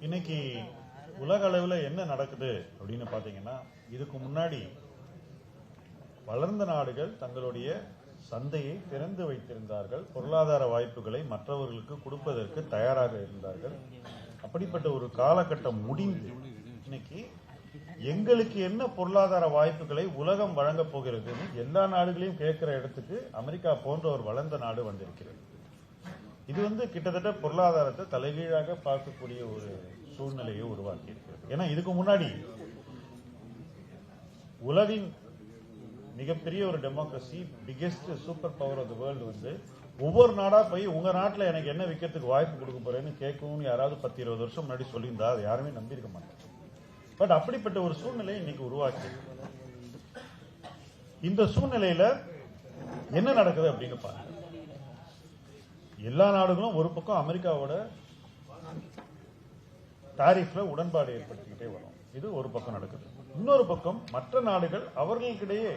இன்னைக்கு உலக அளவில் என்ன நடக்குது அப்படின்னு பாத்தீங்கன்னா, இதுக்கு முன்னாடி வளர்ந்த நாடுகள் தங்களுடைய சந்தையை திறந்து வைத்திருந்தார்கள், பொருளாதார வாய்ப்புகளை மற்றவர்களுக்கு கொடுப்பதற்கு தயாராக இருந்தார்கள். அப்படிப்பட்ட ஒரு காலகட்டம் முடிந்து இன்னைக்கு எங்களுக்கு என்ன பொருளாதார வாய்ப்புகளை உலகம் வழங்கப் போகிறதுன்னு எல்லா நாடுகளையும் கேட்கிற இடத்துக்கு அமெரிக்கா போன்ற ஒரு வளர்ந்த நாடு வந்திருக்கிறது. இது கிட்டத்தட்ட பொருளாதாரத்தை தலைகீழாக பார்க்கக்கூடிய ஒரு சூழ்நிலையை உருவாக்கி இருக்கிறது. ஏன்னா இதுக்கு முன்னாடி உலகின் மிகப்பெரிய ஒரு democracy, biggest super power of the world ஒவ்வொரு நாடா போய் உங்க நாட்டில் எனக்கு என்ன விற்கிறதுக்கு வாய்ப்பு கொடுக்க போறேன்னு கேட்கணும்னு யாராவது 10-20 வருஷம் முன்னாடி சொல்லியிருந்தா அது யாருமே நம்பியிருக்க மாட்டாங்க. பட் அப்படிப்பட்ட ஒரு சூழ்நிலையை இன்னைக்கு உருவாக்கி, இந்த சூழ்நிலையில என்ன நடக்குது அப்படின்னு பாருங்க. எல்லா நாடுகளும் ஒரு பக்கம் அமெரிக்காவோட டாரிஃப்ல உடன்பாடு ஏற்படுத்திக்கிட்டே வரும். இது ஒரு பக்கம் நடக்குது. இன்னொரு பக்கம் மற்ற நாடுகள் அவர்களுக்கிடையே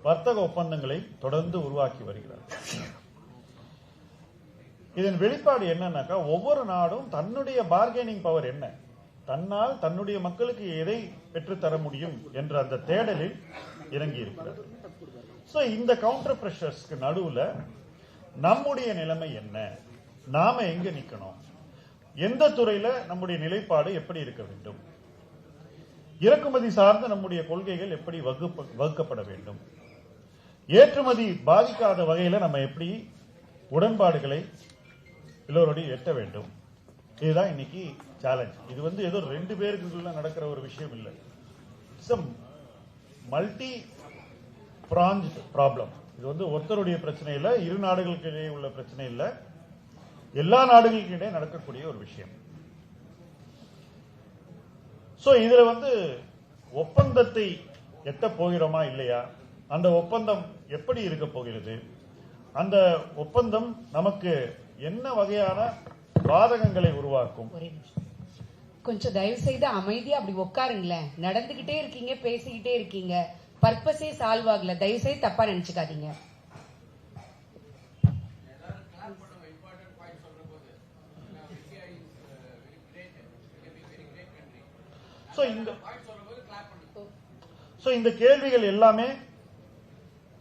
வர்த்தக ஒப்பந்தங்களை தொடர்ந்து உருவாக்கி வருகிறார்கள். இதன் வெளிப்பாடு என்னன்னாக்கா, ஒவ்வொரு நாடும் தன்னுடைய பார்கெனிங் பவர் என்ன, தன்னால் தன்னுடைய மக்களுக்கு எதை பெற்றுத்தர முடியும் என்ற அந்த தேடலில் இறங்கி இருக்கிறார்கள். சோ இந்த கவுண்டர் பிரஷர்ஸ்க்கு நடுவுல நம்முடைய நிலைமை என்ன, நாம எங்க நிக்கணும், எந்த துறையில நம்முடைய நிலைப்பாடு எப்படி இருக்க வேண்டும், இறக்குமதி சார்ந்த நம்முடைய கொள்கைகள் எப்படி வகுக்கப்பட வேண்டும், ஏற்றுமதி பாதிக்காத வகையில நம்ம எப்படி உடன்பாடுகளை எல்லோருடைய எட்ட வேண்டும். இதுதான் இன்னைக்கு சேலஞ்ச். இது ஏதோ 2 பேருக்குள்ள நடக்கிற ஒரு விஷயம் இல்லை. It's multi branch problem. இது ஒருத்தருடைய பிரச்சனை இல்ல, இரு நாடுகளுக்கு இடையே உள்ள பிரச்சனை இல்ல, எல்லா நாடுகளுக்கு இடையே நடக்கக்கூடிய ஒரு விஷயம். சோ இதுல ஒப்பந்தத்தை எட்ட போகிறோமா இல்லையா, அந்த ஒப்பந்தம் எப்படி இருக்க போகிறது, அந்த ஒப்பந்தம் நமக்கு என்ன வகையான பாதகங்களை உருவாக்கும். கொஞ்சம் தயவு செய்து அமைதியா அப்படி உட்காருங்களேன். நடந்துகிட்டே இருக்கீங்க, பேசிக்கிட்டே இருக்கீங்க, பர்பஸே சால்வ் ஆகல. தயவு செய்து தப்பா நினைச்சுக்காதீங்க. இந்த கேள்விகள் எல்லாமே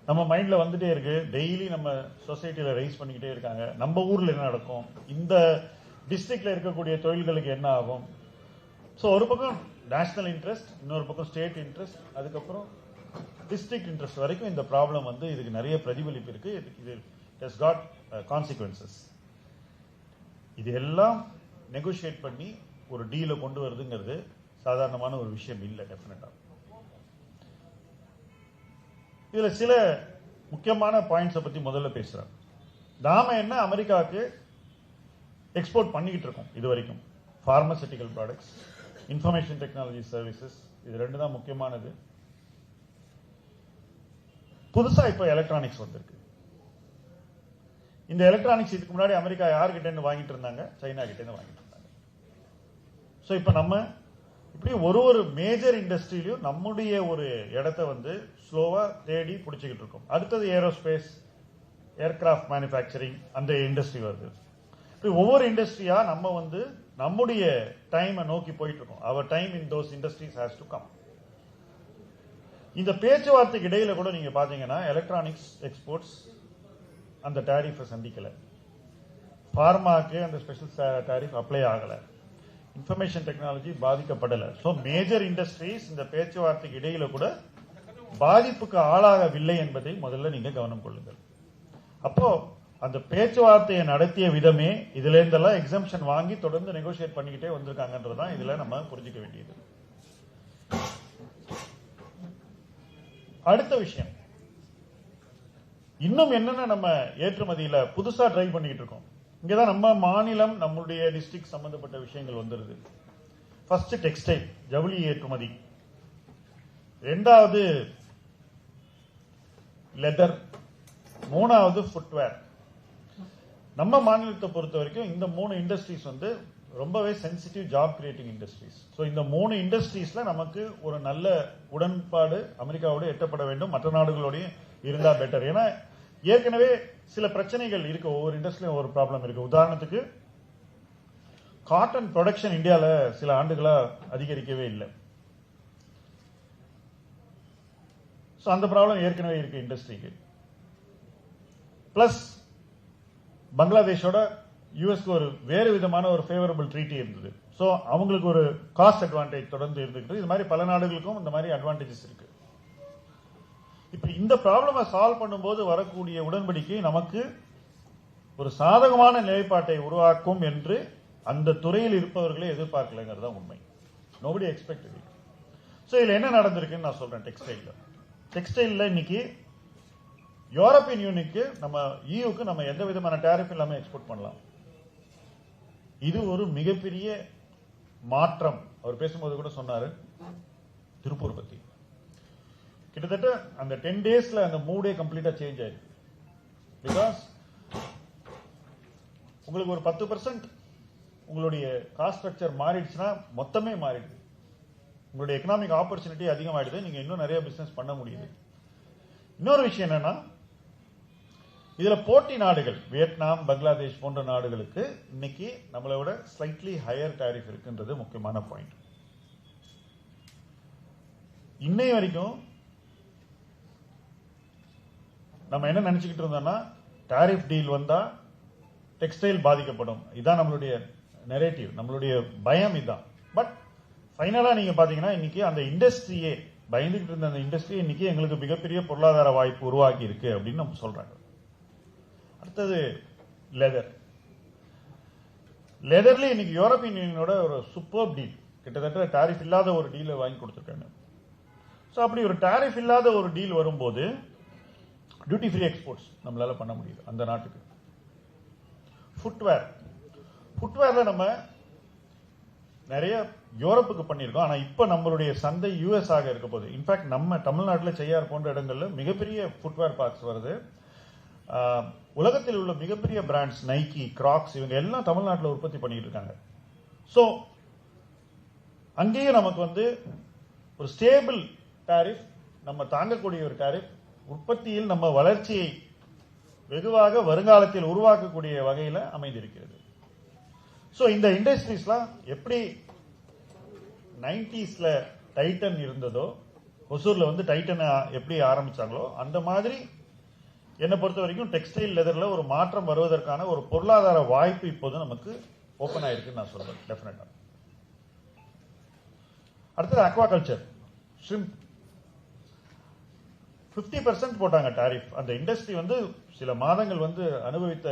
நம்ம மைண்ட்ல வந்துட்டே இருக்கு. டெய்லி நம்ம சொசைட்டில ரைஸ் பண்ணிக்கிட்டே இருக்காங்க. நம்ம ஊர்ல என்ன நடக்கும், இந்த டிஸ்ட்ரிக்ட்ல இருக்கக்கூடிய தொழில்களுக்கு என்ன ஆகும். சோ ஒரு பக்கம் நேஷனல் இன்ட்ரெஸ்ட், இன்னொரு பக்கம் ஸ்டேட் இன்ட்ரெஸ்ட், அதுக்கப்புறம் டிஸ்ட்ரிக்ட் இன்ட்ரெஸ்ட் வரைக்கும் இந்த ப்ராப்ளம் இதுக்கு நிறைய பிரதிபலிப்பு இருக்கு. இது has got consequences. இது எல்லாம் நெகோஷியேட் பண்ணி ஒரு டீல கொண்டு வருதுங்கிறது சாதாரணமான ஒரு விஷயம் இல்லை. டெஃபினட்டா இதுல சில முக்கியமான பாயிண்ட்ஸை பத்தி முதல்ல பேசுறேன். நாம என்ன அமெரிக்காவுக்கு எக்ஸ்போர்ட் பண்ணிக்கிட்டு இருக்கோம் இது வரைக்கும்? Pharmaceutical products, information technology services, இது 2 தான் முக்கியமானது. புதுசா இப்ப எலக்ட்ரானிக்ஸ் வந்திருக்கு. இந்த எலக்ட்ரானிக்ஸ் இதுக்கு முன்னாடி அமெரிக்கா யார்கிட்ட இருந்து வாங்கிட்டு இருந்தாங்க? சைனா கிட்ட இருந்து வாங்கிட்டு இருந்தாங்க. சோ இப்ப நம்ம இப்படி ஒரு மேஜர் இண்டஸ்ட்ரியிலும் நம்முடைய ஒரு இடத்தை ஸ்லோவா தேடி பிடிச்சிக்கிட்டு இருக்கோம். அடுத்தது ஏரோஸ்பேஸ், ஏர்கிராஃப்ட் மேனுஃபேக்சரிங், அந்த இண்டஸ்ட்ரி வருது. ஒவ்வொரு இண்டஸ்ட்ரியா நம்ம நம்முடைய டைமை நோக்கி போயிட்டு இருக்கோம். Our time in those industries has to come. இந்த பேச்சுவார்த்தைக்கு இடையில கூட நீங்க பாத்தீங்கன்னா எலக்ட்ரானிக்ஸ் எக்ஸ்போர்ட்ஸ் அந்த டாரிஃபை சந்திக்கல, பார்மாக்கு அந்த ஸ்பெஷல் டாரிஃப் அப்ளை ஆகல, இன்ஃபர்மேஷன் டெக்னாலஜி பாதிக்கப்படல. சோ மேஜர் இண்டஸ்ட்ரீஸ் இந்த பேச்சுவார்த்தைக்கு இடையில கூட பாதிப்புக்கு ஆளாகவில்லை என்பதை முதல்ல நீங்க கவனம் கொள்ளுங்கள். அப்போ அந்த பேச்சுவார்த்தையை நடத்திய விதமே இதுல இருந்தெல்லாம் எக்ஸம்ஷன் வாங்கி தொடர்ந்து நெகோசியேட் பண்ணிக்கிட்டே வந்திருக்காங்கன்றதுதான் இதுல நம்ம புரிஞ்சுக்க வேண்டியது. அடுத்த விஷயம், இன்னும் என்னென்ன நம்ம ஏற்றுமதியில புதுசா ட்ரை பண்ணிட்டு இருக்கோம். இங்கதான் நம்ம மாநிலம், நம்முடைய டிஸ்ட்ரிக்ட் சம்பந்தப்பட்ட விஷயங்கள் வந்துருது. ஃபர்ஸ்ட் டெக்ஸ்டைல், ஜவுளி ஏற்றுமதி, 2வது லெதர், 3வது ஃபுட்வேர். நம்ம மாநிலத்தை பொறுத்த வரைக்கும் இந்த 3 இண்டஸ்ட்ரீஸ் ரொம்பவே sensitive job creating industries. So இந்த 3 இண்டஸ்ட்ரீஸ்ல நமக்கு ஒரு நல்ல உடன்பாடு அமெரிக்காவோட எட்டப்பட வேண்டும், மற்ற நாடுகளோடையும் இருந்தா பெட்டர். ஏன்னா ஏற்கனவே சில பிரச்சனைகள் இருக்கு, ஒவ்வொரு இண்டஸ்ட்ரியிலும் ஒவ்வொரு ப்ராப்ளம் இருக்கு. உதாரணத்துக்கு காட்டன் ப்ரொடக்ஷன் இந்தியாவில் சில ஆண்டுகளா அதிகரிக்கவே இல்லை. ஸோ அந்த ப்ராப்ளம் ஏற்கனவே இருக்கு இண்டஸ்ட்ரிக்கு. பிளஸ் பங்களாதேஷோட யூஎஸ்க்கு ஒரு வேறு விதமான ஒரு ஃபேவரபிள் ட்ரீட்டி இருந்தது. ஸோ அவங்களுக்கு ஒரு காஸ்ட் அட்வான்டேஜ் தொடர்ந்து இருந்துகிட்டு, இது மாதிரி பல நாடுகளுக்கும் இந்த மாதிரி அட்வான்டேஜஸ் இருக்கு. இப்ப இந்த ப்ராப்ளமை சால்வ் பண்ணும்போது வரக்கூடிய உடன்படிக்கை நமக்கு ஒரு சாதகமான நிலைப்பாட்டை உருவாக்கும் என்று அந்த துறையில் இருப்பவர்களே எதிர்பார்க்கலைங்கிறது தான் உண்மை. Nobody expected it. ஸோ இதுல என்ன நடந்திருக்குன்னு நான் சொல்றேன். டெக்ஸ்டைல்ல இன்னைக்கு யூரோப்பியன் யூனியனுக்கு நம்ம ஈயூக்கு நம்ம எந்த விதமான டேரிஃப் இல்லாம எக்ஸ்போர்ட் பண்ணலாம். இது ஒரு மிகப்பெரிய மாற்றம். அவர் பேசும்போது கூட சொன்னாரு திருப்பூர் பத்தி. கிட்டத்தட்ட அந்த 10 டேஸ்ல அந்த மூடே கம்ப்ளீட்டா சேஞ்ச் ஆயிருக்கு. பிகாஸ் உங்களுக்கு ஒரு 10% உங்களுடைய காஸ்ட் ஸ்ட்ரக்சர் மாறிடுச்சுன்னா மொத்தமே மாறிடுது. உங்களுடைய எக்கனாமிக் ஆப்பர்ச்சுனிட்டி அதிகமாயிடுது. நீங்க இன்னும் நிறைய பிசினஸ் பண்ண முடியுது. இன்னொரு விஷயம் என்னன்னா, இதுல போட்டி நாடுகள் வியட்நாம், பங்களாதேஷ் போன்ற நாடுகளுக்கு இன்னைக்கு நம்மளை விட ஸ்லைட்லி ஹையர் டாரிஃப் இருக்குன்றது முக்கியமான பாயிண்ட். இன்னை வரைக்கும் நம்ம என்ன நினைச்சுக்கிட்டு இருந்தோம்னா, டாரிஃப் டீல் வந்தா டெக்ஸ்டைல் பாதிக்கப்படும். இதான் நம்மளுடைய நெரேட்டிவ், நம்மளுடைய பயம் இதான். பட் ஃபைனலா நீங்க பாத்தீங்கன்னா இன்னைக்கு அந்த இண்டஸ்ட்ரியே பயந்துகிட்டு இருந்த அந்த இண்டஸ்ட்ரி இன்னைக்கு எங்களுக்கு மிகப்பெரிய பொருளாதார வாய்ப்பு உருவாக்கி இருக்கு அப்படின்னு நம்ம சொல்றாங்க. அடுத்தது லெதர்ல இன்னைக்கு யூரோப்பியன் யூனியனோட ஒரு சூப்பர் டீல், கிட்டத்தட்ட டாரிஃப் இல்லாத ஒரு டீலை வாங்கி கொடுத்துருக்காங்க. ஸோ அப்படி ஒரு டாரிஃப் இல்லாத ஒரு டீல் வரும்போது டியூட்டி ஃப்ரீ எக்ஸ்போர்ட்ஸ் நம்மளால பண்ண முடியுது அந்த நாட்டுக்கு. ஃபுட்வேர்ல நம்ம நிறைய யூரோப்புக்கு பண்ணியிருக்கோம். ஆனா இப்ப நம்மளுடைய சந்தை யூஎஸ் ஆக இருக்க போகுது. இன்ஃபேக்ட் நம்ம தமிழ்நாட்டில் செய்யார் போன்ற இடங்கள்ல மிகப்பெரிய ஃபுட்வேர் பார்க்ஸ் வருது. உலகத்தில் உள்ள மிகப்பெரிய பிராண்ட்ஸ் நைக்கி, கிராக்ஸ் இவங்க எல்லாம் தமிழ்நாட்டில் உற்பத்தி பண்ணிட்டு இருக்காங்க. ஸோ அங்கேயும் நமக்கு வந்து ஒரு ஸ்டேபிள் டாரிஃப், நம்ம தாங்கக்கூடிய ஒரு டாரிஃப், உற்பத்தியில் நம்ம வளர்ச்சியை வெகுவாக வருங்காலத்தில் உருவாக்கக்கூடிய வகையில் அமைந்திருக்கிறது. ஸோ இந்த இண்டஸ்ட்ரீஸ்லாம் எப்படி 90ஸ்ல டைட்டன் இருந்ததோ, ஒசூர்ல வந்து டைட்டன் எப்படி ஆரம்பிச்சாங்களோ அந்த மாதிரி என்னை பொறுத்த வரைக்கும் டெக்ஸ்டைல் லெதர்ல ஒரு மாற்றம் வருவதற்கான ஒரு பொருளாதார வாய்ப்பு இப்போது நமக்கு ஓபன் ஆயிருக்குன்னு நான் சொல்றேன். டெஃபினட்டா. அடுத்தது அக்வாகல்ச்சர், ஷ்ரிம்ப் 50% போட்டாங்க டாரிஃப். அந்த இண்டஸ்ட்ரி வந்து சில மாதங்கள் வந்து அனுபவித்த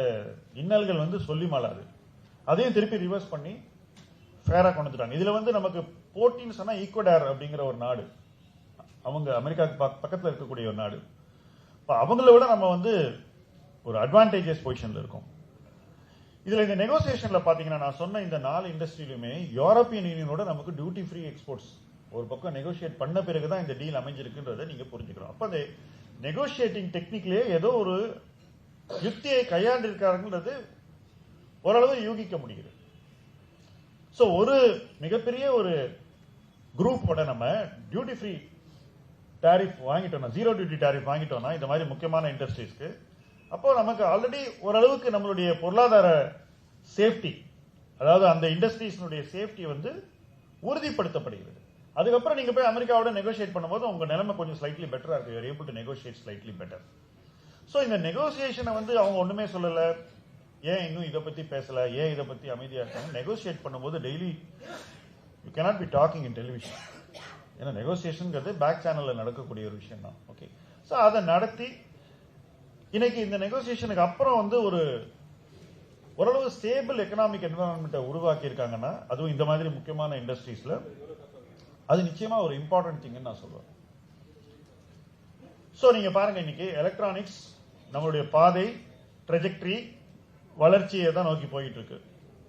இன்னல்கள் வந்து சொல்லி மாளாது. அதையும் திருப்பி ரிவர்ஸ் பண்ணி ஃபேரா கொண்டு வந்துட்டாங்க. இதுல வந்து நமக்கு போட்டின்னு சொன்னா ஈக்குவடார் அப்படிங்கிற ஒரு நாடு, அவங்க அமெரிக்காவுக்கு பக்கத்தில் இருக்கக்கூடிய ஒரு நாடு. அவங்கள விட நம்ம வந்து ஒரு அட்வான்டேஜஸ் பொசிஷன்ல இருக்கும். இதுல இந்த நெகோசியேஷன்ல பாத்தீங்கன்னா நான் சொன்ன இந்த 4 இண்டஸ்ட்ரியிலுமே யூரோப்பியன் யூனியனோட நமக்கு டியூட்டி ஃப்ரீ எக்ஸ்போர்ட்ஸ் ஒரு பக்கம் நெகோசியேட் பண்ண பிறகுதான் இந்த டீல் அமைஞ்சிருக்குன்றதை நீங்க புரிஞ்சுக்கிறோம். அப்ப அந்த நெகோசியேட்டிங் டெக்னிக்லயே ஏதோ ஒரு யுக்தியை கையாண்டிருக்காருங்கிறது ஓரளவு யூகிக்க முடியுது. சோ ஒரு மிகப்பெரிய ஒரு குரூப்போட நம்ம டியூட்டி ஃப்ரீ டாரிஃப் வாங்கிட்டோம்னா, ஜீரோ டியூட்டி டாரிஃப் வாங்கிட்டோம்னா இந்த மாதிரி முக்கியமான இண்டஸ்ட்ரீஸ்க்கு, அப்போ நமக்கு ஆல்ரெடி ஓரளவுக்கு நம்மளுடைய பொருளாதார சேஃப்டி, அதாவது அந்த இண்டஸ்ட்ரீஸ்னுடைய சேஃப்டி வந்து உறுதிப்படுத்தப்படுகிறது. அதுக்கப்புறம் நீங்க போய் அமெரிக்காவோட நெகோசியேட் பண்ணும்போது உங்க நிலைமை கொஞ்சம் ஸ்லைட்லி பெட்டரா இருக்கு. You are able to negotiate slightly better. So இந்த நெகோசியேஷனை வந்து அவங்க ஒண்ணுமே சொல்லல, ஏன் இன்னும் இதை பத்தி பேசல, ஏன் இதை பத்தி அமைதியா இருக்காங்க. நெகோசியேட் பண்ணும்போது daily you cannot be talking in television. ஏன்னா நெகோசியேஷன்ங்கிறது பேக் சேனல்ல நடக்கக்கூடிய ஒரு விஷயம் தான். ஓகே, சோ அதை நடத்தி இன்னைக்கு இந்த நெகோசியேஷனுக்கு அப்புறம் வந்து ஒரு ஓரளவு ஸ்டேபிள் எக்கனாமிக் என்வரான்மெண்ட்டை உருவாக்கி இருக்காங்கன்னா, அதுவும் இந்த மாதிரி முக்கியமான இண்டஸ்ட்ரீஸ்ல, அது நிச்சயமா ஒரு இம்பார்ட்டன்ட் திங்னு நான் சொல்லுவேன். சோ நீங்க பாருங்க, இன்னைக்கு எலக்ட்ரானிக்ஸ் நம்மளுடைய பாதை ட்ரெஜெக்டரி வளர்ச்சியை தான் நோக்கி போயிட்டு இருக்கு.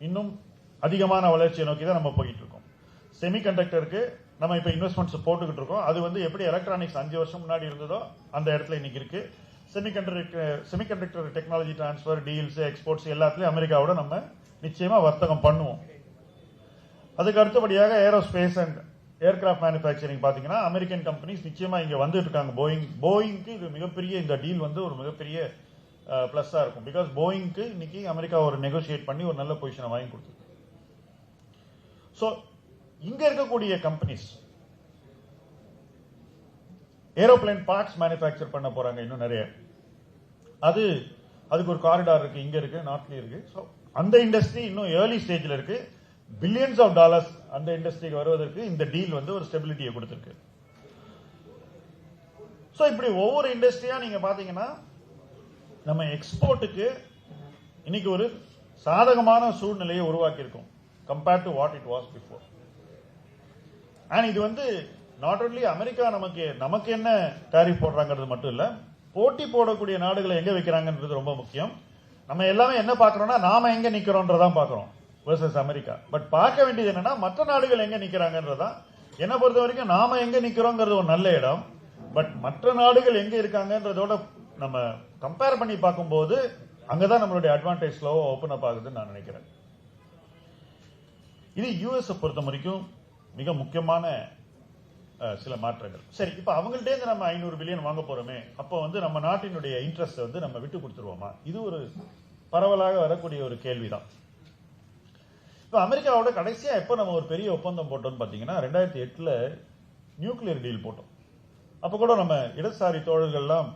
இன்னும் அதிகமான வளர்ச்சியை நோக்கி தான் நம்ம போயிட்டு இருக்கோம். செமிகண்டக்டருக்கு நம்ம இப்ப இன்வெஸ்ட்மெண்ட்ஸ் போட்டுக்கிட்டு இருக்கோம். அது வந்து எப்படி எலக்ட்ரானிக்ஸ் 5 வருஷம் முன்னாடி இருந்ததோ அந்த இடத்துல இன்னைக்கு இருக்கு. Semiconductor technology transfer, deals, exports எல்லாத்துலயும் அமெரிக்காவோட நம்ம நிச்சயமா வர்த்தகம் பண்ணுவோம். அதுக்கு அடுத்தபடியாக ஏரோஸ்பேஸ் அண்ட் ஏர்கிராஃப்ட் மேனுஃபேக்சரிங் பாத்தீங்கன்னா அமெரிக்கன் கம்பெனிஸ் நிச்சயமா இங்க வந்துட்டு இருக்காங்க. போயிங்க்கு இது மிகப்பெரிய, இந்த டீல் வந்து ஒரு மிகப்பெரிய பிளஸ்ஸா இருக்கும். பிகாஸ் போயிங்க்கு இன்னைக்கு அமெரிக்கா ஒரு நெகோசியேட் பண்ணி ஒரு நல்ல பொசிஷனை வாங்கி கொடுத்துருக்கு. சோ இங்க இருக்கக்கூடிய கம்பெனிஸ் ஏரோப்ளேன் பார்ட்ஸ் மேனுஃபேக்சர் பண்ண போறாங்க இன்னும் நிறைய. அதுக்கு ஒரு காரிடார் இருக்கு, இங்க இருக்கு, நார்த்லயும் இருக்கு. சோ அந்த இண்டஸ்ட்ரி இன்னும் ஏர்லி ஸ்டேஜ்ல இருக்கு. பில்லியன்ஸ் ஆஃப் டாலர்ஸ் அந்த இண்டஸ்ட்ரிக்கு வருவதற்கு இந்த டீல் வந்து ஒரு ஸ்டெபிலிட்டியை கொடுத்திருக்கு. சோ இப்படி ஒவ்வொரு இண்டஸ்ட்ரியா நீங்க பாத்தீங்கன்னா நம்ம எக்ஸ்போர்ட்டுக்கு இன்னைக்கு ஒரு சாதகமான சூழ்நிலையை உருவாக்கி இருக்கும் compared to what it was before. And இது வந்து நாட் ஒன்லி அமெரிக்கா நமக்கு என்ன டாரிஃப் போடுறாங்கிறது மட்டும் இல்ல, போட்டி போடக்கூடிய நாடுகளை எங்க வைக்கிறாங்கன்றது ரொம்ப முக்கியம். நம்ம எல்லாமே என்ன பாக்குறோம்னா நாம எங்க நிக்கிறோம்ன்றதான் பாக்குறோம் வெர்சஸ் அமெரிக்கா. பட் பார்க்க வேண்டியது என்னன்னா மற்ற நாடுகள் எங்க நிக்கிறாங்கன்றதான். என்ன பொறுத்த வரைக்கும் நாம எங்க நிக்கிறோங்கிறது ஒரு நல்ல இடம். பட் மற்ற நாடுகள் எங்க இருக்காங்கன்றதோட நம்ம கம்பேர் பண்ணி பார்க்கும்போது அங்கதான் நம்மளுடைய அட்வான்டேஜ் ஸ்லோவா ஓபன் அப் ஆகுதுன்னு நான் நினைக்கிறேன். இது யுஎஸ் பொறுத்த வரைக்கும் மிக முக்கியமான சில மாற்றங்கள். சரி, இப்ப அவங்கள்ட்ட இருந்து நம்ம 500 பில்லியன் வாங்க போறோமே, அப்போ வந்து நம்ம நாட்டினுடைய இன்ட்ரெஸ்ட் வந்து நம்ம விட்டு கொடுத்துருவோமா? இது ஒரு பரவலாக வரக்கூடிய ஒரு கேள்விதான். இப்ப அமெரிக்காவோட கடைசியா எப்ப நம்ம ஒரு பெரிய ஒப்பந்தம் போட்டோம்னு பாத்தீங்கன்னா 2008 நியூக்ளியர் டீல் போட்டோம். அப்ப கூட நம்ம இடதுசாரி தோழர்கள்லாம்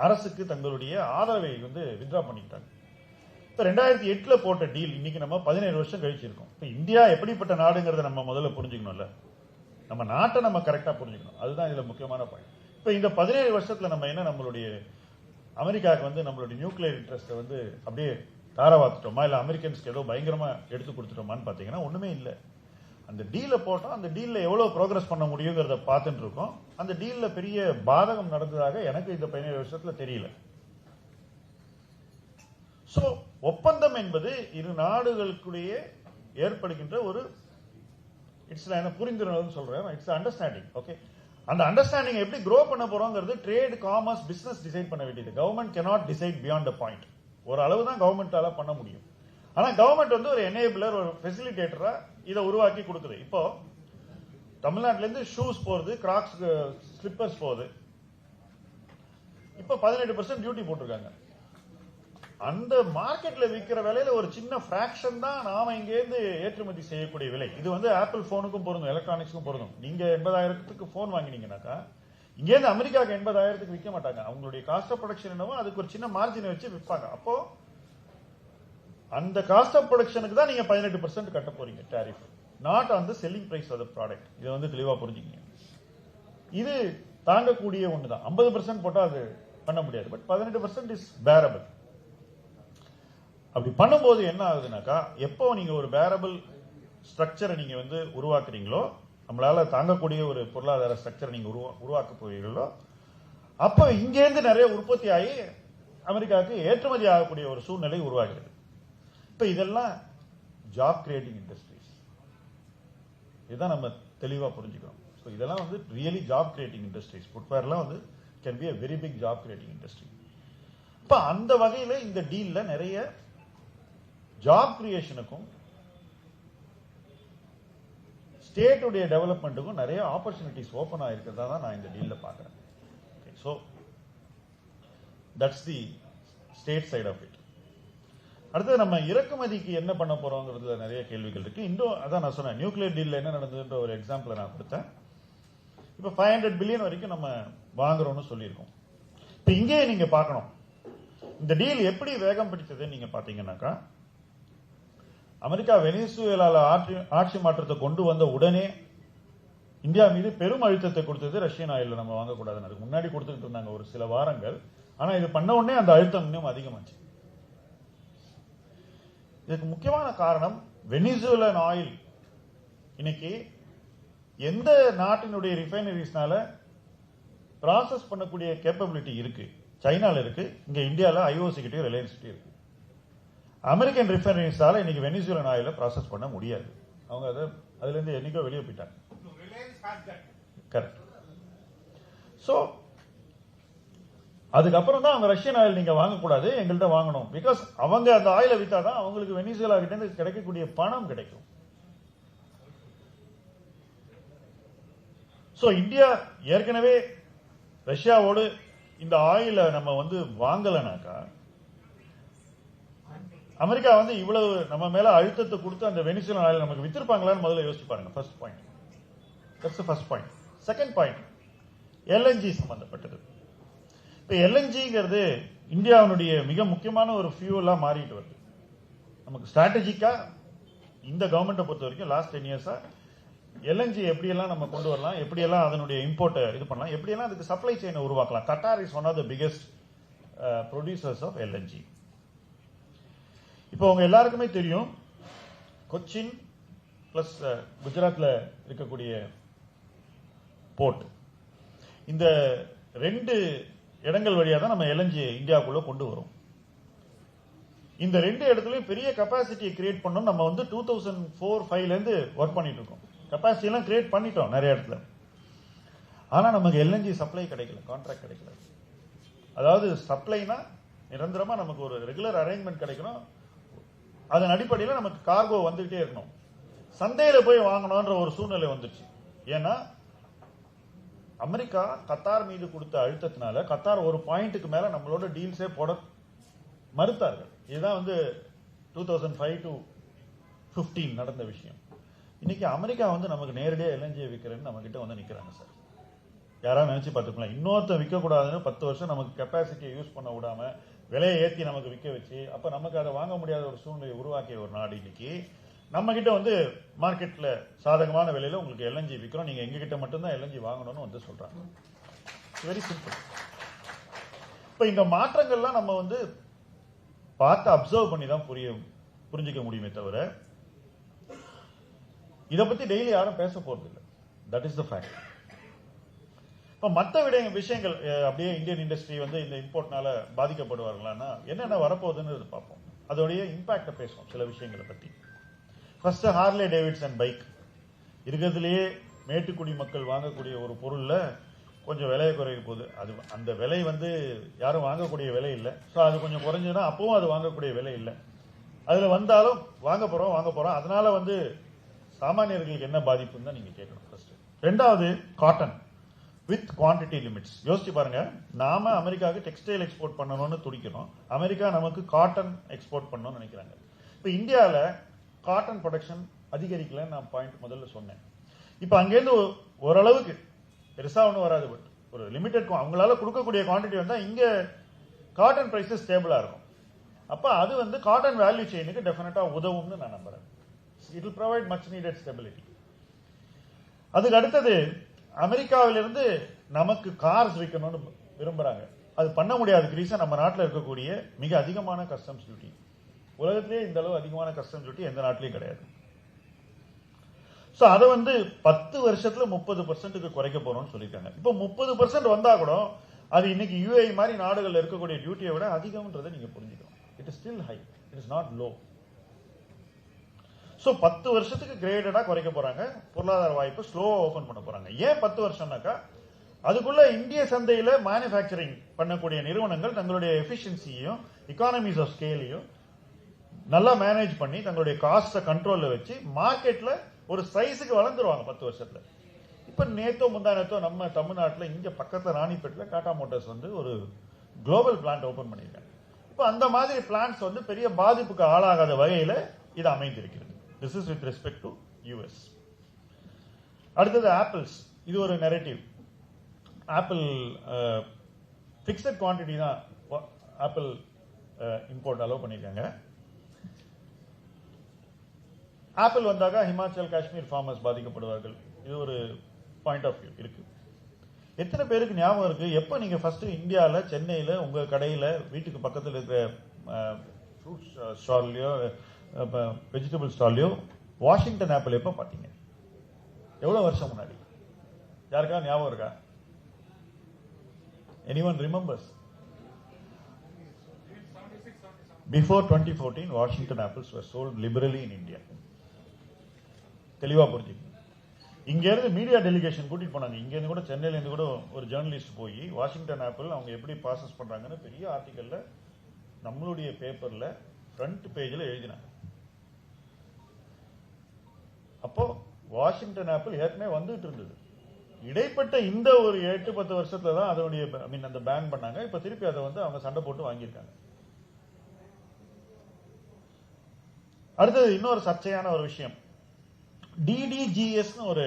அரசுக்கு தங்களுடைய ஆதரவை வந்து வித்ரா பண்ணிக்கிட்டாங்க. இப்ப 2008 போட்ட டீல் இன்னைக்கு நம்ம 17 வருஷம் கழிச்சு இருக்கோம். இப்ப இந்தியா எப்படிப்பட்ட நாடுங்கிறத நம்ம முதல்ல புரிஞ்சுக்கணும்ல. நம்ம நாட்டை நம்ம கரெக்டா புரிஞ்சுக்கணும். அதுதான் இதுல முக்கியமான பாயிண்ட். இப்ப இந்த 17 வருஷத்துல நம்ம என்ன நம்மளுடைய அமெரிக்காவுக்கு வந்து நம்மளுடைய நியூக்ளியர் இன்ட்ரெஸ்ட் வந்து அப்படியே தாரவாத்துட்டோமா, இல்ல அமெரிக்கன்ஸ்க்கு ஏதோ பயங்கரமா எடுத்து கொடுத்துட்டோமான்னு பாத்தீங்கன்னா ஒண்ணுமே இல்லை. அந்த டீல போட்டோம், அந்த டீல்ல எவ்வளவு ப்ரோக்ரஸ் பண்ண முடியுங்கிறத பார்த்துட்டு இருக்கோம். அந்த டீல்ல பெரிய பாதகம் நடந்ததாக எனக்கு இந்த 17 வருஷத்துல தெரியல. சோ ஒப்பந்தம் என்பது இரு நாடுகளுக்குடைய ஏற்படுகின்ற ஒரு புரிந்துணர்வு சொல்றேன். It's understanding. ஓகே, அந்த அண்டர்ஸ்டாண்டிங் எப்படி க்ரோ பண்ண போறோங்கிறது ட்ரேட், காமர்ஸ், பிசினஸ் டிசைட் பண்ண வேண்டியது. Government cannot decide beyond the point. ஒரு அளவு தான் கவர்மெண்டால பண்ண முடியும். ஆனா கவர்மெண்ட் வந்து ஒரு எனேபிளர், ஒரு ஃபெசிலிட்டேட்டரா இதை உருவாக்கி கொடுக்குது. இப்போ தமிழ்நாட்டில இருந்து ஷூஸ் போறது, கிராக்ஸ், ஸ்லிப்பர்ஸ் போகுது. இப்ப 18% டியூட்டி போட்டிருக்காங்க. அந்த மார்க்கெட்ல விற்கிற விலையில ஒரு சின்ன பிராக்ஷன் தான் நாம இங்க இருந்து ஏற்றுமதி செய்யக்கூடிய விலை. இது வந்து ஆப்பிள் போனுக்கும் பொருந்தும், எலக்ட்ரானிக்ஸ்க்கும் பொருந்தும். நீங்க 80,000க்கு போன் வாங்கினீங்கன்னாக்கா இங்க இருந்து அமெரிக்காவுக்கு 80,000க்கு விற்க மாட்டாங்க. அவங்களுடைய காஸ்ட் ஆஃப் ப்ரொடக்ஷன் என்னவோ அதுக்கு ஒரு சின்ன மார்ஜினை வச்சு விற்பாங்க. அப்போ அந்த காஸ்ட் ஆஃப் ப்ரொடக்ஷனுக்கு தான் நீங்க 18% கட்ட போறீங்க tariff, not on the selling price of the product. இதை வந்து தெளிவா புரிஞ்சுக்கங்க. இது தாங்கக்கூடிய ஒண்ணுதான். 50% போட்டா அது பண்ண முடியாது. But 18% is parable. அப்படி பண்ணும்போது என்ன ஆகுதுனாக்கா, எப்போ நீங்க ஒரு பேரபிள் ஸ்ட்ரக்சரை நீங்க வந்து உருவாக்குறீங்களோ, நம்மளால தாங்கக்கூடிய ஒரு பொருளாதார ஸ்ட்ரக்சரை நீங்க உருவாக்க போறீங்களோ, அப்போ இங்க இருந்து நிறைய உற்பத்தி ஆகி அமெரிக்காவுக்கு ஏற்றுமதி ஆகக்கூடிய ஒரு சூழ்நிலை உருவாகிறது. இப்ப இதெல்லாம் ஜாப் கிரியேட்டிங் இண்டஸ்ட்ரீஸ். இதுதான் நம்ம தெளிவா புரிஞ்சுக்கணும். ஸோ இதெல்லாம் வந்து ரியலி ஜாப் கிரியேட்டிங் இண்டஸ்ட்ரீஸ். ஃபுட்வேர்லாம் வந்து can be a very big job creating industry. இப்ப அந்த வகையில இந்த டீல்ல நிறைய ஜாப் கிரியேஷனுக்கும் ஸ்டேட்டுடைய டெவலப்மெண்ட்டுக்கும் நிறைய ஆப்பர்ச்சுனிட்டிஸ் ஓபன் ஆயிருக்கிறதா தான் நான் இந்த டீல்ல பாக்குறேன். So that's the state side of it. அடுத்தது நம்ம இறக்குமதிக்கு என்ன பண்ண போறோங்கிறதுல நிறைய கேள்விகள் இருக்கு. இன்னும் அதான் நான் சொன்னேன், நியூக்ளியர் டீல்ல என்ன நடந்ததுன்ற ஒரு எக்ஸாம்பிள் நான் கொடுத்தேன். இப்ப 500 பில்லியன் வரைக்கும் நம்ம வாங்குறோம்னு சொல்லியிருக்கோம். இப்ப இங்கே நீங்க பார்க்கணும், இந்த டீல் எப்படி வேகம் பிடிச்சதுன்னு நீங்க பாத்தீங்கன்னாக்கா, அமெரிக்கா வெனிசுவேலால ஆட்சி மாற்றத்தை கொண்டு வந்த உடனே இந்தியா மீது பெரும் அழுத்தத்தை கொடுத்தது ரஷ்யன் ஆயில் நம்ம வாங்கக்கூடாதுன்னு. அதுக்கு முன்னாடி கொடுத்துட்டு இருந்தாங்க ஒரு சில வாரங்கள். ஆனா இது பண்ண உடனே அந்த அழுத்தம் இன்னும் அதிகமாச்சு. இதுக்கு முக்கியமான காரணம் வெனிசுவேலன் ஆயில் இன்னைக்கு எந்த நாட்டினுடைய ரிஃபைனரிஸ்னால ப்ராசஸ் பண்ணக்கூடிய கேப்பபிலிட்டி இருக்கு, சைனால இருக்கு, இங்க இந்தியால ஐஓசி கிட்டயும் ரிலையன்ஸ் கிட்டயும் இருக்கு. அமெரிக்கன் ரிஃபைனரிஸால இன்னைக்கு வெனிசுவேலன் ஆயில ப்ராசஸ் பண்ண முடியாது. அவங்க அதுல இருந்து என்னைக்கோ வெளியே போயிட்டாங்க. கரெக்ட். சோ அதுக்கப்புறம் தான் அவங்க ரஷ்யன் ஆயில் நீங்க வாங்கக்கூடாது, எங்கள்கிட்ட வாங்கணும். பிகாஸ் அவங்க அந்த ஆயிலை வித்தாதான் அவங்களுக்கு வெனிசுவேலா கிட்ட இருந்து கிடைக்கக்கூடிய பணம் கிடைக்கும். சோ இந்தியா ஏற்கனவே ரஷ்யாவோடு இந்த ஆயில நம்ம வந்து வாங்கலனாக்கா அமெரிக்கா வந்து இவ்வளவு நம்ம மேல அழுத்தத்தை கொடுத்து அந்த வெனிசுலா ஆயில் நமக்கு வித்திருப்பாங்களான்னு முதல்ல யோசிச்சு பாருங்க. First point. That's first point. Second point, LNG சம்பந்தப்பட்டது. இப்ப எல்என்ஜிங்கிறது இந்தியாவுடைய மிக முக்கியமான ஒரு ஃபியூலா மாறிட்டு வருது. நமக்கு ஸ்ட்ராட்டஜிக்கா இந்த கவர்மெண்ட்டை பொறுத்த வரைக்கும் லாஸ்ட் 10 இயர்ஸா எல்என்ஜி எப்படியெல்லாம் நம்ம கொண்டு வரலாம், எப்படியெல்லாம் அதனுடைய இம்போர்ட்டை இது பண்ணலாம், எப்படியெல்லாம் அதுக்கு சப்ளை செயினை உருவாக்கலாம். Qatar is one of the biggest producers of LNG. இப்போ உங்க எல்லாருக்குமே தெரியும், கொச்சின் பிளஸ் குஜராத்ல இருக்கக்கூடிய போர்ட், இந்த 2 இடங்கள் வழியா தான் நம்ம எல்என்ஜி இந்தியாவுக்குள்ள கொண்டு வரும். இந்த 2 இடத்துலயும் பெரிய கெபாசிட்டியை கிரியேட் பண்ணணும். நம்ம வந்து 2004-05ல இருந்து ஒர்க் பண்ணிட்டு இருக்கோம். கெபாசிட்டி எல்லாம் கிரியேட் பண்ணிட்டோம் நிறைய இடத்துல. ஆனா நமக்கு எல்என்ஜி சப்ளை கிடைக்கல, கான்ட்ராக்ட் கிடைக்கல. அதாவது சப்ளைனா நிரந்தரமா நமக்கு ஒரு ரெகுலர் அரேஞ்ச்மெண்ட் கிடைக்கணும். அதன் அடிப்படையில் நமக்கு கார்கோ வந்துகிட்டே இருக்கணும். சந்தையில போய் வாங்கணும்ன்ற ஒரு சூழ்நிலை வந்துச்சு. ஏன்னா அமெரிக்கா கத்தார் மீது கொடுத்த அழுத்தத்தினால கத்தார் ஒரு பாயிண்ட்டுக்கு மேல நம்மளோட டீல்ஸே போட மறுத்தார்கள். இதுதான் வந்து 2005-15 நடந்த விஷயம். இன்னைக்கு அமெரிக்கா வந்து நமக்கு நேரடியாக எல்என்ஜி விற்கிறேன்னு நம்ம கிட்ட வந்து நிக்கிறாங்க சார். யாராவது நினைச்சு பார்த்துக்கலாம், இன்னொருத்த விற்க கூடாதுன்னு 10 வருஷம் நமக்கு கெப்பாசிட்டியை யூஸ் பண்ண விடாம விலையை ஏற்றி நமக்கு விற்க வச்சு, அப்ப நமக்கு அதை வாங்க முடியாத ஒரு சூழ்நிலையை உருவாக்கிய ஒரு நாடு இன்னைக்கு நம்ம கிட்ட வந்து மார்க்கெட்ல சாதகமான விலையில உங்களுக்கு எல்என்ஜி விற்கிறோம், நீங்க எங்க கிட்ட மட்டும்தான் எல்என்ஜி வாங்கணும்னு வந்து சொல்றாங்க. Very simple. இப்ப இந்த மாற்றங்கள்லாம் நம்ம வந்து பார்த்து அப்சர்வ் பண்ணி தான் புரிஞ்சுக்க முடியுமே தவிர இதை பத்தி டெய்லி யாரும் பேச போறது இல்லை. That is the fact. இப்ப மற்ற விஷயங்கள் அப்படியே இந்தியன் இண்டஸ்ட்ரி வந்து இந்த இம்போர்ட்னால பாதிக்கப்படுவார்களான்னா என்னென்ன வரப்போகுதுன்னு பார்ப்போம். அதோடைய இம்பாக்ட பேசுவோம் சில விஷயங்களை பத்தி. ஃபர்ஸ்ட், ஹார்லே டேவிட்சன் பைக் இருக்கிறதுலேயே மேட்டுக்குடி மக்கள் வாங்கக்கூடிய ஒரு பொருள்ல கொஞ்சம் விலையை குறைய போகுது. அது அந்த விலை வந்து யாரும் வாங்கக்கூடிய விலை இல்லை. ஸோ அது கொஞ்சம் குறைஞ்சதுன்னா அப்பவும் அது வாங்கக்கூடிய விலை இல்லை. அதுல வந்தாலும் வாங்க போறோம். அதனால வந்து சாமானியர்களுக்கு என்ன பாதிப்புன்னு தான் நீங்க கேட்கணும் ஃபர்ஸ்ட். ரெண்டாவது, காட்டன் வித் குவான்டிட்டி லிமிட்ஸ். யோசிச்சு பாருங்க, நாம அமெரிக்காவுக்கு டெக்ஸ்டைல் எக்ஸ்போர்ட் பண்ணணும்னு துடிக்கிறோம், அமெரிக்கா நமக்கு காட்டன் எக்ஸ்போர்ட் பண்ணணும்னு நினைக்கிறாங்க. இப்ப இந்தியாவில் காட்டன் ப்ரொடக்ஷன் அதிகரிக்கலன்னு நான் பாயிண்ட் முதல்ல சொன்னேன். இப்ப அங்கேருந்து ஓரளவுக்கு பெருசா ஒன்றும் வராது, பட் ஒரு லிமிடெட் அவங்களால கொடுக்கக்கூடிய குவான்டிட்டி வந்தா இங்க காட்டன் பிரைஸஸ் ஸ்டேபிளா இருக்கும். அப்ப அது வந்து காட்டன் வேல்யூ செயினுக்கு டெஃபினட்டா உதவும்னு நான் நம்புறேன். It will provide much needed stability. அதுக்கு அடுத்தது, அமெரிக்காவிலிருந்து நமக்கு கார்ஸ் விற்கணும்னு விரும்புறாங்க. அது பண்ண முடியாத ரீசன் நம்ம நாட்டில் இருக்கக்கூடிய மிக அதிகமான கஸ்டம்ஸ் டியூட்டி. உலகத்திலேயே இந்த அளவு அதிகமான கஸ்டம்ஸ் டியூட்டி எந்த நாட்டிலையும் கிடையாது. சோ அதை வந்து 10 வருஷத்துல 30% குறைக்க போறோம்னு சொல்லியிருக்காங்க. இப்போ 30% வந்தா கூட அது இன்னைக்கு யூஏஇ மாதிரி நாடுகள் இருக்கக்கூடிய டியூட்டியை விட அதிகம்ன்றதை நீங்க புரிஞ்சுக்கணும். It is still high, it is not low. So 10 வருஷத்துக்கு கிரேடடா குறைக்க போறாங்க. பொருளாதார வாய்ப்பு ஸ்லோவா ஓபன் பண்ண போறாங்க. ஏன் 10 வருஷம்னாக்கா அதுக்குள்ள இந்திய சந்தையில மேனுபேக்சரிங் பண்ணக்கூடிய நிறுவனங்கள் தங்களுடைய எஃபிஷியன்சியையும் எக்கானமிஸ் ஆஃப் ஸ்கேலையும் நல்லா மேனேஜ் பண்ணி தங்களுடைய காஸ்ட கண்ட்ரோல்ல வச்சு மார்க்கெட்ல ஒரு சைஸுக்கு வளர்ந்துருவாங்க 10 வருஷத்துல. இப்ப நேத்தோ முந்தா நேத்தோ நம்ம தமிழ்நாட்டில் இங்க பக்கத்துல ராணிப்பேட்டில் டாடா மோட்டார்ஸ் வந்து ஒரு குளோபல் பிளான்ட் ஓபன் பண்ணிருக்காங்க. இப்ப அந்த மாதிரி பிளான்ட்ஸ் வந்து பெரிய பாதிப்புக்கு ஆளாகாத வகையில இது அமைந்திருக்கிறது. This is with respect to US. அடுத்தது ஆப்பிள்ஸ். இது ஒரு நெரேட்டிவ். ஆப்பிள் பிக்சட் குவான்டிட்டி தான் ஆப்பிள் இம்போர்ட் அலோவ் பண்ணிருக்காங்க. ஆப்பிள் வந்தாக்கா ஹிமாச்சல் காஷ்மீர் ஃபார்மர்ஸ் பாதிக்கப்படுவார்கள். இது ஒரு பாயிண்ட் ஆஃப் வியூ இருக்கு. எத்தனை பேருக்கு ஞாபகம் இருக்கு, எப்ப நீங்க ஃபர்ஸ்ட் இந்தியாவில் சென்னையில உங்க கடையில வீட்டுக்கு பக்கத்தில் இருக்கிற ஃப்ரூட் ஸ்டால்லையோ வெஜிடபிள் ஸ்டால்லையோ வாஷிங்டன் ஆப்பிள் எப்ப பாத்தீங்க? எவ்வளவு வருஷம் முன்னாடி? யாருக்கா ஞாபகம் இருக்கா? anyone remembers? Before 2014 Washington apples were sold liberally in India. தெளிவா புரிஞ்சுக்கணும். இங்க இருந்து மீடியா டெலிகேஷன் கூட்டிட்டு போனாங்க. இங்க இருந்து கூட சென்னையில இருந்து கூட ஒரு ஜேர்னலிஸ்ட் போய் வாஷிங்டன் ஆப்பிள் அவங்க எப்படி ப்ராசஸ் பண்றாங்கன்னு பெரிய ஆர்டிகல்ல நம்மளுடைய பேப்பர்ல ஃப்ரண்ட் பேஜ்ல எழுதினாங்க. அப்போ வாஷிங்டன் ஆப்பிள் ஏற்கனவே வந்துட்டு இருந்தது. இடைப்பட்ட இந்த ஒரு 8-10 வருஷத்துல தான் அதனுடைய அந்த பேன் பண்ணாங்க. இப்ப திருப்பி அதை வந்து அவங்க சண்டை போட்டு வாங்கியிருக்காங்க. அடுத்தது இன்னொரு சர்ச்சையான ஒரு விஷயம், DDGS ஒரு